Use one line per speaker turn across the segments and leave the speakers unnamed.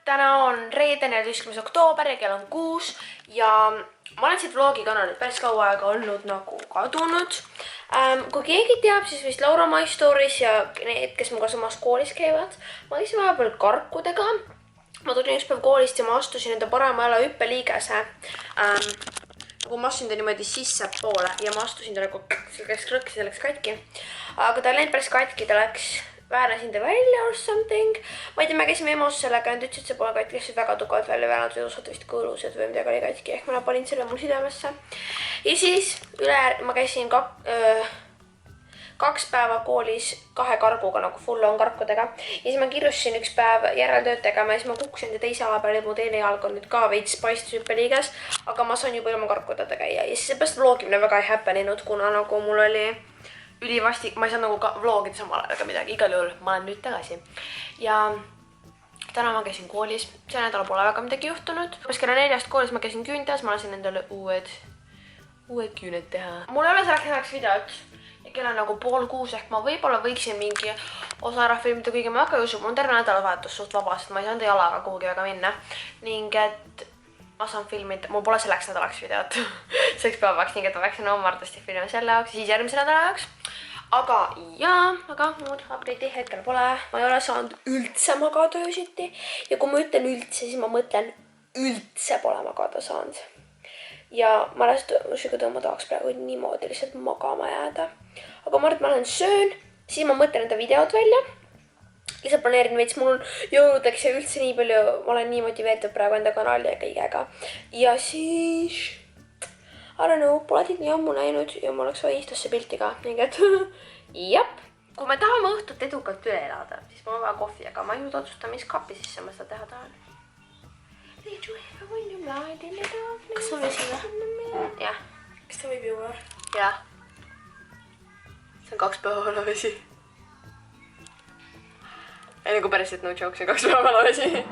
täna on reede 14. oktoober ja kell on 6 ja ma olen siit vlogi kanalit päris kaua aega olnud nagu kadunud. Kui keegi teab, siis vist Laura My Stories ja need, kes muga samas koolis käivad, ma käisin vahepeal karkudega. Ma tulin üks päev koolist ja ma astusin enda parema jala hüppeliigese. Nagu ma astusin ta niimoodi sisse poole ja ma astusin ta nagu see läks katki. Aga ta läinud päris katki, ta läks väänasin ta välja or something. Ma ei tea, me käisime EMO-s sellega ja ütles, et see pole katki, kes väga tugevalt välja väänatud ja usad vist kõõlused või midagi oli katki. Ehk ma panin selle mul südamesse. Ja siis ma käisin kaks päeva koolis 2 karguga, nagu full on karkudega. Ja siis ma kirjustasin üks päev järeltööd tegema ja siis ma kukkusin ja teise ala peale mu teine jalg on nüüd ka veits paistus hüppeliiges. Aga ma sain juba ilma karkudega käia. Ja siis seepärast vlogimine väga ei häppeninud, kuna nagu mul oli ülivastik, ma ei saa nagu ka vlogida samal ajal ega midagi, igal juhul ma olen nüüd tagasi. Ja täna ma käisin koolis, see nädal pole väga midagi juhtunud. Kella 4 koolis ma käisin küüntes, ma lasin endale uued küüned teha. Mul ei ole selleks näiteks videot ja kell on nagu 5:30 ehk ma võib-olla võiksin mingi osa ära filmida, kuigi ma väga ei usu, mul on terve nädalavahetus suht vaba, sest ma ei saanud jalaga kuhugi väga minna. Ning et ma saan filmida, mul pole selleks nädalaks videot selleks päevaks, nii et ma peaksin oma arvestust filmima selle jaoks ja siis järgmise nädala jaoks. Aga muud update'i hetkel pole. Ma ei ole saanud üldse magada öösiti. Ja kui ma ütlen üldse, siis ma mõtlen üldse pole magada saanud. Ja ma ma tahaks praegu niimoodi lihtsalt magama jääda. Aga ma arvan, et ma lähen söön, siis ma mõtlen enda videot välja. Lihtsalt planeerin veits, mul jõuludeks ja üldse nii palju, ma olen nii motiveeritud praegu enda kanali ja kõigega. Ja siis I don't know, pole teid nii ammu näinud ja ma oleks vaja Instasse pilti ka. Nii et jep. Kui me tahame õhtut edukalt üle elada, siis ma olen vaja kohvi, aga ma ei jõud otsusta, mis kappi sisse ma seda teha tahan. Kas on vesi või? Jah.
Kas ta võib juua?
Jah. See on 2 päeva vesi. Ei nagu päriselt no joke, see on 2 päeva vesi.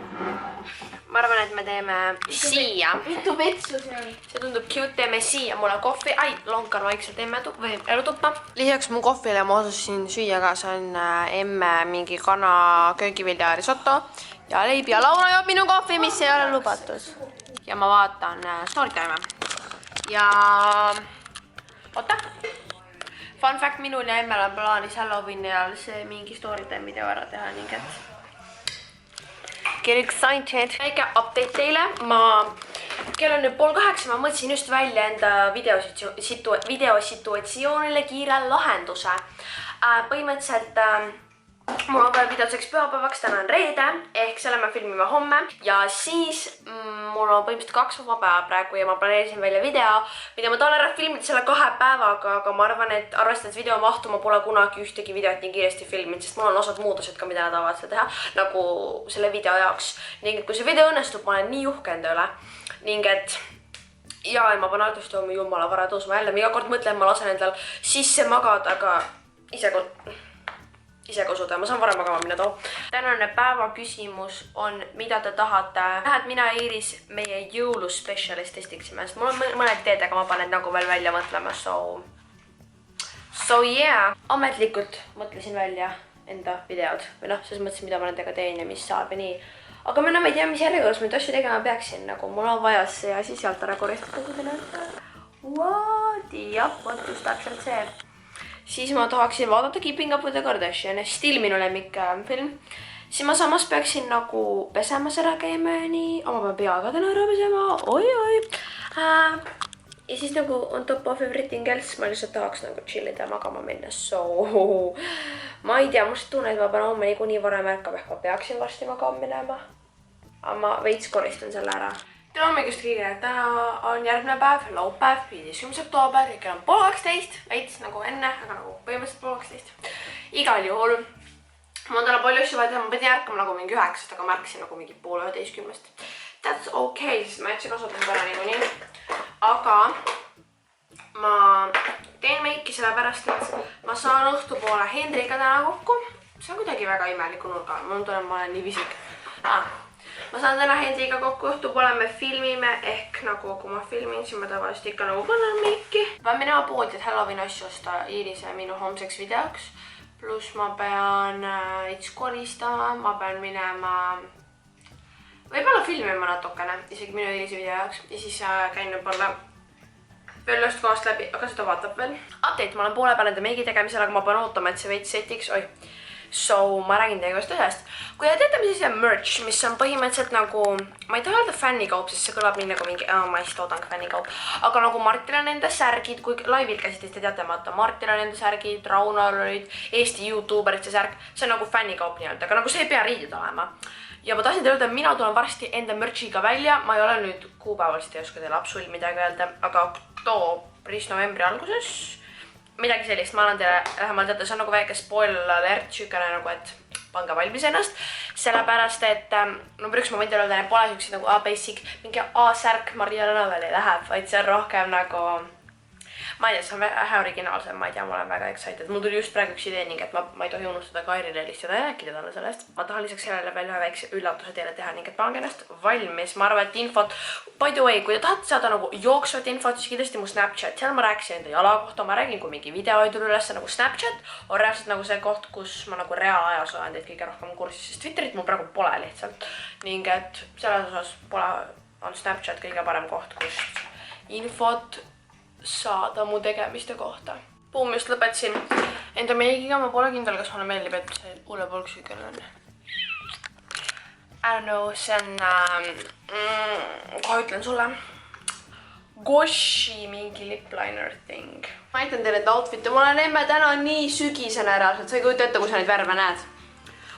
Ma arvan, et me teeme siia.
Mitu vetsu see on?
See tundub cute, teeme siia mulle kohvi. Ai, lonkan vaikselt emme elutuppa. Lisaks mu kohvile ma osasin süüa ka, see on emme mingi kana köögivilja risotto ja leib ja Laura joob minu kohvi, mis ei ole lubatud. Ja ma vaatan story time. Ja oota. Fun fact, minul ja emmel on plaanis Halloweeni ajal see mingi story time video ära teha, ning et get excited. Väike update teile. Kell on nüüd 7:30, ma mõtlesin just välja enda videosituatsioonile kiire lahenduse. Põhimõtteliselt mul on veel videoseks pühapäevaks, täna on reede, ehk selle me filmime homme. Ja siis mul on põhimõtteliselt 2 vaba päeva praegu ja ma planeerisin välja video, mida ma tahan ära filmida selle 2 päevaga, aga ma arvan, et arvestades video mahtu ma pole kunagi ühtegi videot nii kiiresti filminud, sest mul on osad muudused ka, mida tahavad seda teha, nagu selle video jaoks. Ning et kui see video õnnestub, ma olen nii uhke enda üle. Ning et ja ma panen arvestust oma jumala vara tõusma jälle. Iga kord mõtlen, ma lasen endal sisse magada, aga ise kosuda, ma saan varem magama minna too. Tänane päeva küsimus on, mida te tahate. Lähed mina ja Iiris meie jõuluspecialist testiksime, sest mul on mõned ideed, aga ma panen nagu veel välja mõtlema. So yeah. Ametlikult mõtlesin välja enda videod. Või noh, selles mõttes, mida ma nendega teen ja mis saab ja nii. Aga ma enam ei tea, mis järjekorras ma neid asju tegema peaksin. Nagu mul on vaja see asi sealt ära koristada, kui te näete. What? Jah, võt just täpselt see. Siis ma tahaksin vaadata Keeping Up with the Kardashian, still minu lemmik film. Siis ma samas peaksin nagu pesemas ära käima ja nii. Ma pean peaga täna ära pesema, oi. Ja siis nagu on top of everything else, ma lihtsalt tahaks nagu chillida ja magama minna. Ma ei tea, must tunne, et ma pean homme niikuinii varem ärkab, ehk ma peaksin varsti magama minema. Aga ma veits koristan selle ära. Tere hommikust kõigile, täna on järgmine päev, laupäev, 15. oktoober ja kell on 11:30, veits nagu enne, aga nagu põhimõtteliselt 11:30. Igal juhul, ma on täna palju asju vaja teha, ma pidin ärkama nagu mingi 9, aga ma ärkasin nagu mingi 10:30. That's okay, sest ma jätsin kasutasin pära niikuinii. Aga ma teen meiki sellepärast, et ma saan õhtupoole Hendriga täna kokku. See on kuidagi väga imeliku nurga, ma tunnen, ma olen nii visik. Ma saan täna Hendriga kokku õhtupoole, me filmime, ehk nagu kui ma filmin, siis ma tavaliselt ikka nagu kannan meiki. Pean minema poodi, et Halloween asju osta Iirise minu homseks videoks. Pluss ma pean koristama, ma pean minema võib-olla filmima natukene, isegi minu eelise video jaoks ja siis käin võib-olla veel ühest kohast läbi, aga seda vaatab veel. Update, ma olen poole peal nende meigi tegemisel, aga ma pean ootama, et see veits setiks, So ma räägin teiega just ühest. Kui te teete, mis on merch, mis on põhimõtteliselt nagu, ma ei taha öelda fännikaup, sest see kõlab nii nagu mingi, ma ei toodangi fännikaup, aga nagu Martil on enda särgid, kui laivil käisid, te teate, Martil on enda särgid, Raunal olid Eesti YouTuberid, see särk, see on nagu fännikaup nii-öelda, aga nagu see ei pea riided olema. Ja ma tahtsin teile öelda, mina tulen varsti enda merchiga välja, ma ei ole nüüd kuupäevalist, ei oska teile absoluut midagi öelda, aga oktoobris, novembri alguses midagi sellist, ma annan teile vähemalt teada, see on nagu väike spoiler alert, sükene nagu, et pange valmis ennast. Sellepärast, et number 1 ma võin teile öelda, need pole siuksed nagu basic, mingi A-särk Mariana veel ei läheb, vaid see on rohkem nagu, ma ei tea, see on vähe originaalsem, ma ei tea, ma olen väga excited. Mul tuli just praegu üks idee ning, et ma ei tohi unustada Kairile helistada ja rääkida talle sellest. Ma tahan lisaks sellele veel ühe väikse üllatuse teile teha ning, et pange ennast valmis. Ma arvan, et infot, by the way, kui te tahate saada nagu jooksvat infot, siis kindlasti mu Snapchat, seal ma rääkisin enda jala kohta, ma räägin, kui mingi video ei tule üles, nagu Snapchat on reaalselt nagu see koht, kus ma nagu reaalajas olen teid kõige rohkem kursis, sest Twitterit mul praegu pole lihtsalt. Ning, et selles osas on Snapchat kõige parem koht, kust infot saada mu tegemiste kohta. Boom, just lõpetasin enda meigiga, ma pole kindel, kas mulle meeldib, et see huulepulksükene on. I don't know, see on, kohe ütlen sulle, Goshi mingi lipliner thing. Ma näitan teile enda outfit'e, mul on emme täna nii sügisene reaalselt, sa ei kujuta ette, kui sa neid värve näed.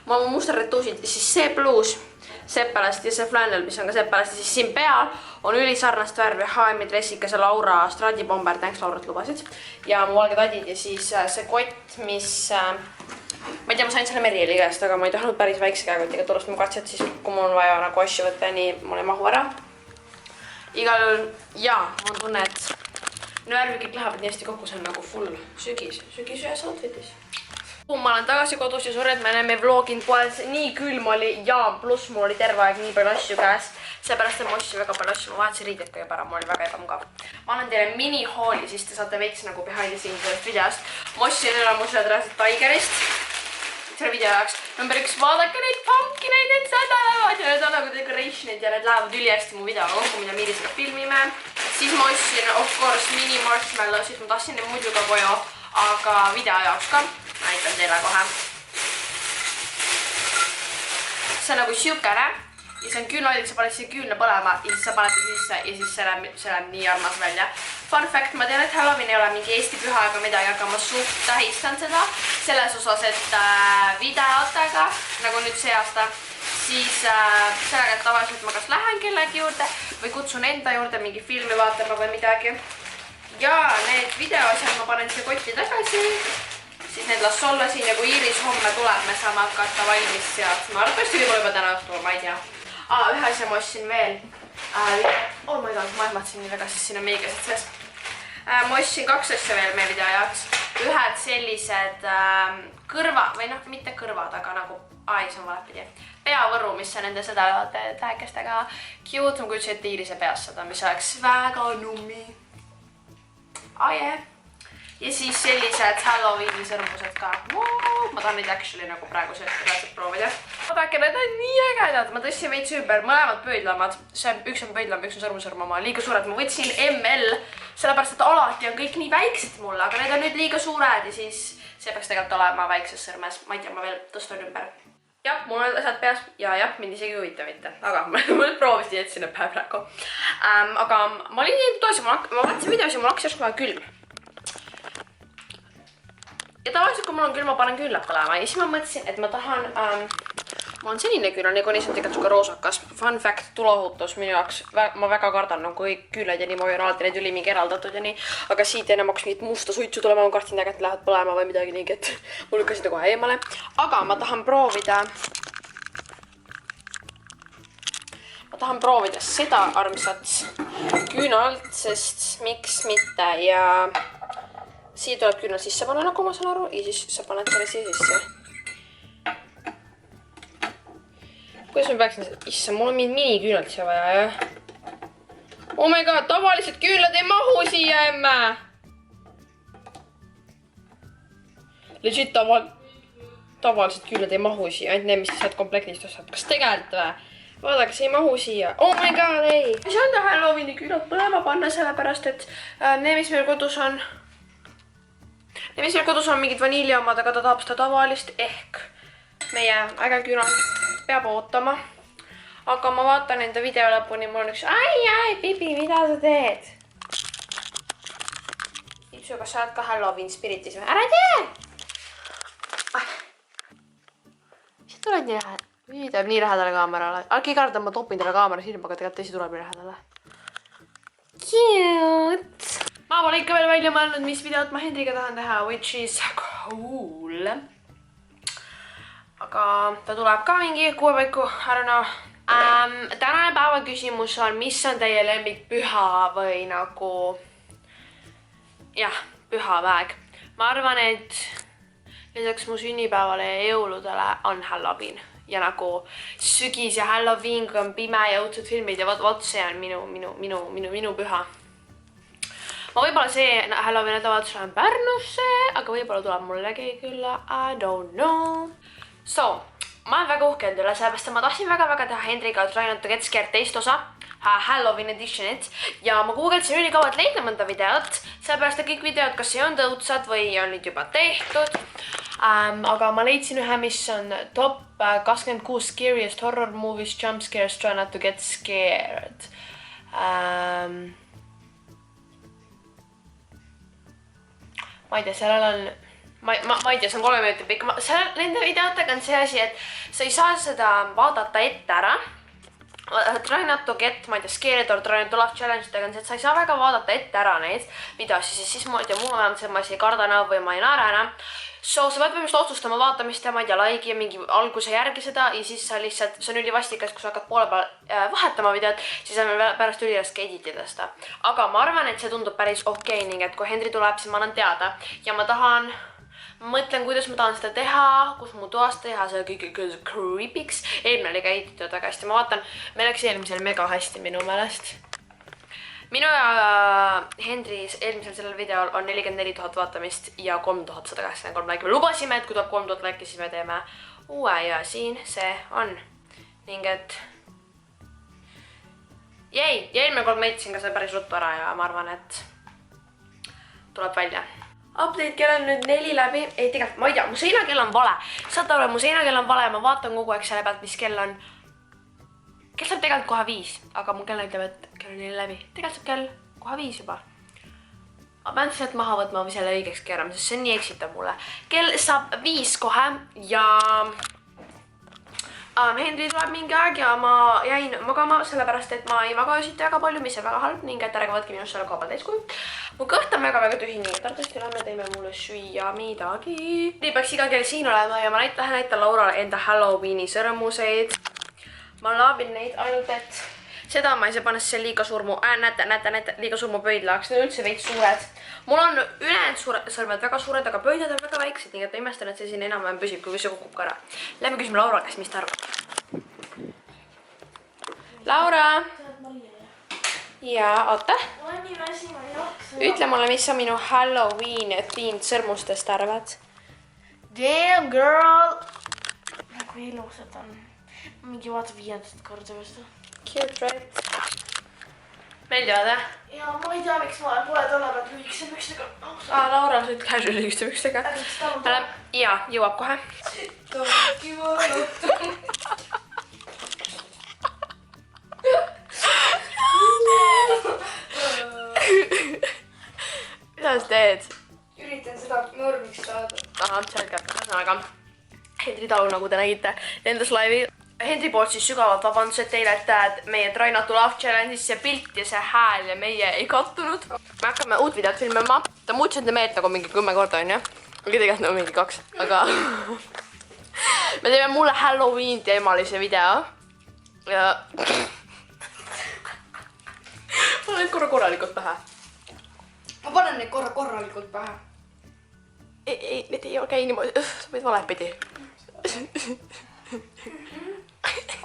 Mul on mustad retuusid ja siis see bluus, seppalast ja see flannel, mis on ka seppalast ja siis siin peal on ülisarnast värvi H&M dressikas ja Laura Stradibomber, tänks Laurat lubasid. Ja mu valged adid ja siis see kott, mis, ma ei tea, ma sain selle Merieli käest, aga ma ei tahtnud päris väikse käekotiga tulust mu katset, siis kui mul on vaja nagu asju võtta, nii mul ei mahu ära. Igal juhul, jaa, mul tunne, et värvi kõik lähevad nii hästi kokku, see on nagu full sügis ühes outfitis. Ma olen tagasi kodus ja sorry, et ma enam ei vlogin poes, nii külm oli ja pluss mul oli terve aeg nii palju asju käes. Seepärast, et ma ostsin väga palju asju, ma vahetasin riided kõige pära, mul oli väga ebamugav. Ma annan teile mini-hauli, siis te saate veits nagu behind the scenes sellest videost. Ma ostsin elamused reaalselt Tigerist selle video jaoks. Number 1, vaadake neid pumpkineid, need sädavad ja need on nagu decorationid ja need lähevad üli hästi mu videoga kokku, mida Miirisega filmime. Siis ma ostsin, of course, mini marshmallow, siis ma tahtsin neid muidu ka koju, aga video jaoks ka. Näitan teile kohe. See on nagu siukene ja see on küünlaid, sa paned siia küünla põlema ja siis sa panete sisse ja siis see läheb nii armas välja. Fun fact, ma tean, et Halloween ei ole mingi Eesti püha ega midagi, aga ma suht tähistan seda selles osas, et videotega, nagu nüüd see aasta, siis sellega, et tavaliselt ma kas lähen kellegi juurde või kutsun enda juurde mingi filmi vaatama või midagi. Ja need videoasjad ma panen siia kotti tagasi. Siis need las olla siin ja kui Iiris homme tuleb, me saame hakata valmis seadma. Arvatavasti võib-olla juba täna õhtul, ma ei tea. Ühe asja ma ostsin veel. Oh my god, ma ehmatasin nii väga, sest siin on meigased sees. Ma ostsin 2 asja veel meie video jaoks. Ühed sellised kõrva, või noh, mitte kõrvad, aga nagu, see on valepidi. Peavõru, mis on nende sõdavate tähekestega cute. Ma kutsin ette Iirise peas seda, mis oleks väga nummi. Ja siis sellised Halloweeni sõrmused ka. Ma tahan neid actually nagu praegu reaalselt proovida. Vaadake, need on nii ägedad. Ma tõstsin veits ümber, mõlemad pöödlamad. Üks on pöödlam, üks on sõrmusõrm oma. Liiga suured. Ma võtsin ML, sellepärast, et alati on kõik nii väiksed mulle, aga need on nüüd liiga suured ja siis see peaks tegelikult olema väikses sõrmes. Ma ei tea, ma veel tõstan ümber. Jah, mul on asjad peas ja jah, mind isegi huvita mitte. Aga ma proovisin, et sinna päev praegu. Aga ma olin nii toos ja ma vaatasin videos ja mul hakkas järsku väga külm. Ja tavaliselt, kui mul on külm, ma panen küünlad põlema ja siis ma mõtlesin, et ma tahan, mul on selline küünal, nagu nii see on tegelikult suga roosakas. Fun fact, tuleohutus minu jaoks, ma väga kardan, no kui küünlad ja nii, ma võin alati neid üli mingi eraldatud ja nii, aga siit enam hakkas mingit musta suitsu tulema, ma kartsin tegelikult lähevad põlema või midagi nii, et mul lükkasid ta kohe eemale. Aga ma tahan proovida seda armsat küünalt, sest miks mitte ja siia tuleb küünal sisse panna, nagu ma saan aru, ja siis sa paned selle siia sisse. Kuidas ma peaksin, issa, mul on miniküünalt siia vaja, jah? Oh my god, tavaliselt küünlad ei mahu siia, emme! Legit tavaliselt küünlad ei mahu siia, ainult need, mis sa saad komplektist ostad. Kas tegelikult või? vaadake, see ei mahu siia. Oh my god, ei. Ma ei saanud Halloweeni küünad põlema panna, sellepärast et need, mis meil kodus on. Need, mis meil kodus on mingid vanilja omad, aga ta tahab seda tavalist ehk meie äge küünal peab ootama. Aga ma vaatan enda video lõpuni, mul on üks ai, Bibi, mida sa teed? Ipsu, kas sa oled ka Halloween spiritis või? Ära tee! Mis tuled nii lähedale? Või tuleb nii lähedale kaamerale? Alki karda, ma topin talle kaamera silma, aga tegelikult teisi tuleb nii lähedale. Cute! Ma pole ikka veel välja mõelnud, mis videot ma Hendriga tahan teha, which is cool. Aga ta tuleb ka mingi kuu paiku, I don't know. Tänane päeva küsimus on, mis on teie lemmikpüha või nagu jah, pühaväeg. Ma arvan, et lisaks mu sünnipäevale ja jõuludele on Halloween ja nagu sügis ja Halloween, kui on pime ja õudsed filmid ja vot see on minu püha. Ma võib-olla see Halloween nädalavahetus lähen Pärnusse, aga võib-olla tuleb mullegi külla, I don't know. So, ma olen väga uhke endale, sellepärast ma tahtsin väga teha Hendriga Try Not To Get Scared teist osa, Halloween editionit, ja ma guugeldasin ülikauad leidnud mõnda videot, sellepärast et kõik videod kas ei olnud õudsad või on nüüd juba tehtud. Aga ma leidsin ühe, mis on top 26 scariest horror movies, jump scares, Try Not To Get Scared. Ma ei tea, sellel on... Ma ei tea, see on 3 minutit pikk. Nende videotega on see asi, et sa ei saa seda vaadata ette ära. Try Not To Get, ma ei tea, Scared or Try Not To Laugh Challenge-dega on see, et sa ei saa väga vaadata ette ära neid videosi, siis ma ei tea, mul on vähemalt see, ma ei karda enam või ma ei naera enam. So, sa pead põhimõtteliselt otsustama vaatamist ja ma ei tea, like ja mingi alguse järgi seda ja siis sa lihtsalt, see on ülivastikas, kui sa hakkad poole peal vahetama videot, siis on pärast üliraske editida seda. Aga ma arvan, et see tundub päris okei, ning et kui Hendri tuleb, siis ma annan teada ja ma tahan... Ma mõtlen, kuidas ma tahan seda teha, kus mu toast teha, see kõige creepiks. Eelmine oli ka ehitatud väga hästi. Ma vaatan, me läks eelmisel mega hästi minu meelest. Minu ja Hendri eelmisel sellel videol on 44 000 vaatamist ja 3183 laiki. Me lubasime, et kui tuleb 3000 laiki, siis me teeme uue ja siin see on. Ning et... Jäi, ja eelmine kord ma ehitasin ka see päris ruttu ära ja ma arvan, et tuleb välja. Update kell on nüüd 4 läbi, ei tegelikult, ma ei tea, mu seinakell on vale. Saate aru, mu seinakell on vale, ma vaatan kogu aeg selle pealt, mis kell on. Kell saab tegelikult kohe 5, aga mu kell näitab, et kell on 4 läbi. Tegelikult saab kell kohe 5 juba. Ma pean sealt maha võtma või selle õigeks keerama, sest see on nii eksitab mulle. Kell saab 5 kohe ja... Hendri tuleb mingi aeg ja ma jäin magama, sellepärast et ma ei maga öösiti väga palju, mis on väga halb ning et ärge võtke minust selle koha peal täiskuju. Mu kõht on väga tühi, nii et arvatavasti lähme teeme mulle süüa midagi. Nii peaks iga kell siin olema ja ma lähen näitan Laurale enda Halloweeni sõrmuseid. Ma laabin neid ainult, et seda ma ei saa panna see liiga suur mu, näete, liiga suur mu pöidlaks, need on üldse veits suured. Mul on ülejäänud sõrmed väga suured, aga pöidlad on väga väiksed, nii et ma imestan, et see siin enam-vähem püsib, kui see kukub ka ära. Lähme küsime Laura käest, mis ta arvab. Laura! Jaa, oota.
Ma olen nii väsi, ma ei jaksa.
Ütle mulle, mis sa minu Halloween themed sõrmustest arvad.
Damn, girl! Nagu ilusad on. Mingi vaata 5. korda vist.
Cute, right? Meeldivad, jah?
Ja ma ei tea, miks ma pole tolle pealt lühikese pükstega.
Laura on nüüd casual lühikeste pükstega. Jaa, jõuab kohe. Mida sa teed?
Üritan seda normiks saada.
Aha, selge. Ühesõnaga, Hendri Talu, nagu te nägite, lendas laivi. Hendri poolt siis sügavalt vabandused teile, et meie Try Not To Laugh Challenge'is see pilt ja see hääl ja meie ei kattunud. Me hakkame uut videot filmima. Ta muutis enda meelt nagu mingi 10 korda, on ju? Aga tegelikult nagu mingi 2. Aga me teeme mulle Halloween teemalise video. Ja... Ma olen korralikult pähe.
Ma panen neid korralikult pähe.
Ei, need ei käi niimoodi. Sa võid valepidi.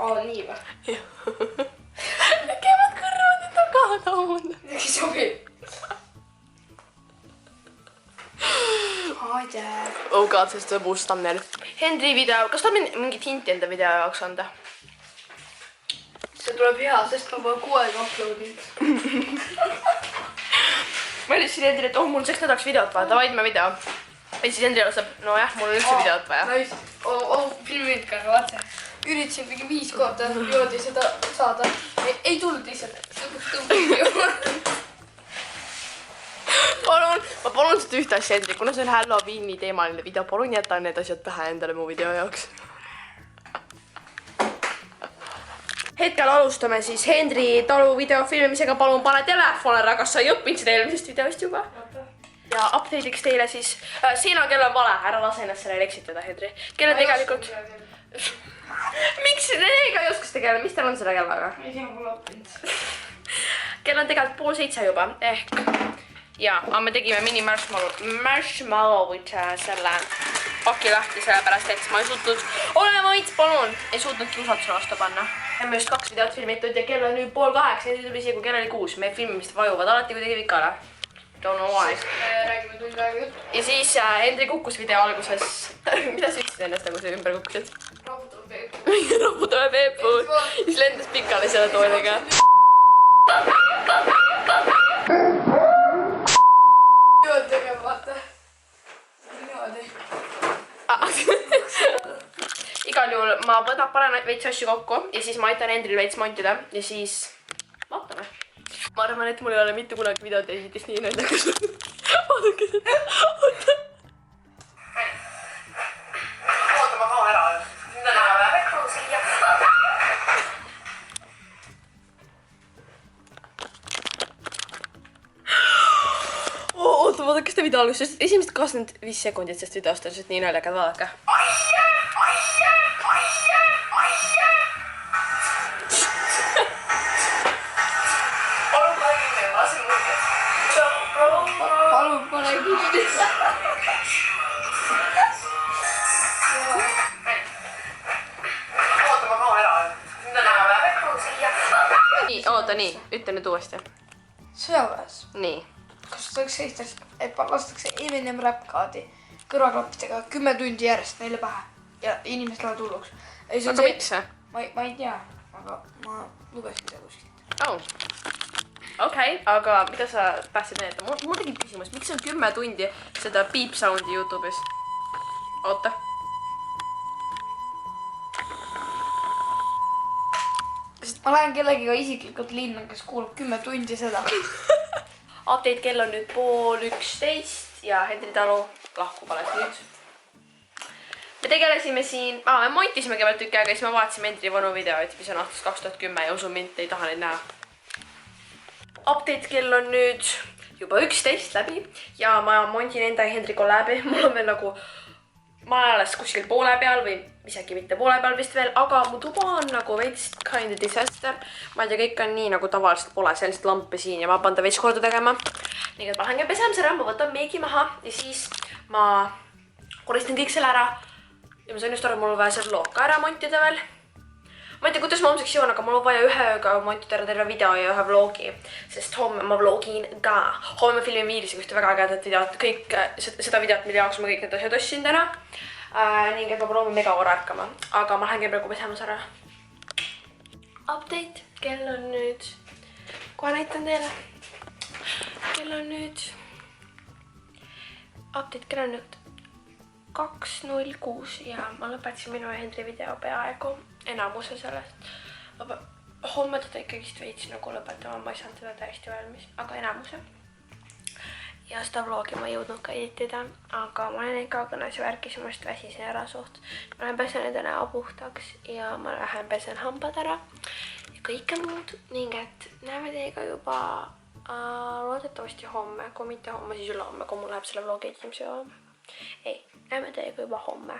Nii või?
Need käivad kõrvade taga taun.
Midagi sobib.
Oh god, sest see must thumbnail. Hendri video, kas ta mingit hinti enda video jaoks anda?
tuleb hea, sest ma pole 6 aega uploadinud.
Ma ütlesin Hendrile, et mul selleks nädalaks videot vaja, davai, teeme video. Ja siis Hendri laseb, nojah, mul on üldse videot vaja.
Nice. Filmid ka, vaata. Üritasin mingi 5 kohta jõudi seda saada. Ei tulnud lihtsalt.
Ma palun seda ühte asja, Hendri, kuna see on Halloweeni teemaline video, palun jäta need asjad pähe endale mu video jaoks. Hetkel alustame siis Hendri talu video filmimisega, palun pane telefon ära, kas sa ei õppinud seda eelmisest videost juba? Ja update'iks teile siis, siin on kell on vale, ära lase ennast sellele eksitada, Hendri. Kell on tegelikult... Miks neega ei oskas tegeleda, mis teil on selle kellaga?
Ei, siin on pole õppinud.
Kell on tegelikult 6:30 juba, ehk... Ja, me tegime mini marshmallow'id selle paki lahti, sellepärast et ma ei suutnud... Ole vait, palun! Ei suutnud kiusatusele vastu panna. Me just 2 videot filmitud ja kell on nüüd 7:30, nüüd tuleb isegi kui kell oli 6. Meie filmimist vajuvad alati kuidagi vikale. Don't know why.
Räägime tund aega juttu.
Ja siis Hendri kukkus video alguses. Mida sa ütlesid ennast, nagu sa ümber kukkusid?
Raputame Peepu.
Raputame Peepu. Siis lendas pikali selle tooliga.
Niimoodi tegema, vaata. Niimoodi.
Igal juhul ma panen veits asju kokku ja siis ma aitan Hendril veits montida ja siis vaatame. Ma arvan, et mul ei ole mitte kunagi videot esitist nii naljakas. Vaadake seda. Oota. Oota, ma kao ära. Nüüd on ära vähe kruusi ja... Oota, vaadake seda video algusest. Esimesed 25 sekundit sest videost on nii naljakad, vaadake.
Palun pane kinni.
Oota, ma kao ära. Nüüd on ära vähe kruusi ja... Nii, oota, nii. Ütle nüüd uuesti.
Sõjaväes
Nii.
kasutatakse Eestis, et lastakse Eminem Rap-kaadi kõrvaklappidega 10 tundi järjest neile pähe ja inimesed lähevad hulluks.
Aga miks see?
Ma ei tea, aga ma lugesin seda kuskilt.
Oh. Okei, aga mida sa tahtsid näidata? Mul tegi küsimus, miks on 10 tundi seda beep soundi YouTube'is? Oota.
Ma lähen kellegiga isiklikult linna, kes kuulab 10 tundi seda.
Update kell on nüüd 10:30 ja Hendri talu lahkub alles nüüd. Me tegelesime siin, me montisime kõigepealt tükki aega ja siis me vaatasime Hendri vanu videoid, mis on aastast 2010 ja usu mind, ei taha neid näha. Update kell on nüüd juba 11 läbi ja ma montin enda ja Hendri kolläbi. Mul on veel nagu, ma olen alles kuskil poole peal või isegi mitte poole peal vist veel, aga mu tuba on nagu veits kind of disaster. Ma ei tea, kõik on nii nagu tavaliselt pole sellised lampe siin ja ma pean ta veits korda tegema. Nii et ma lähen pesemisele, ma võtan meigi maha ja siis ma koristan kõik selle ära. Ja ma sain just aru, mul on vaja selle loo ka ära montida veel. Ma ei tea, kuidas ma homseks jõuan, aga mul on vaja ühe ööga montida ära terve video ja ühe vlogi. Sest homme ma vlogin ka. Homme ma filmin Viilisega ühte väga ägedat videot. Kõik seda videot, mille jaoks ma kõik need asjad ostsin täna. Ning et ma proovin mega vara ärkama. Aga ma lähen praegu pesemas ära. Update. Kell on nüüd... Kohe näitan teile. Kell on nüüd... Update. Kell on nüüd 2:06 ja ma lõpetasin minu ja Hendri video peaaegu enamuse sellest. Homme teda ikkagist veits nagu lõpetama, ma ei saanud teda täiesti valmis, aga enamuse. Ja seda vlogi ma ei jõudnud ka editida, aga ma olen ikka kõnes ja värkis, ma just väsisin ära suht. Ma lähen pesen enda näo puhtaks ja ma lähen pesen hambad ära ja kõike muud ning et näeme teiega juba loodetavasti homme, kui mitte homme, siis ülehomme, kui mul läheb selle vlogi editamise jooma. Ei, näeme teiega juba homme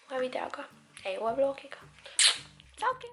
uue videoga, ei uue vlogiga. Tšauki!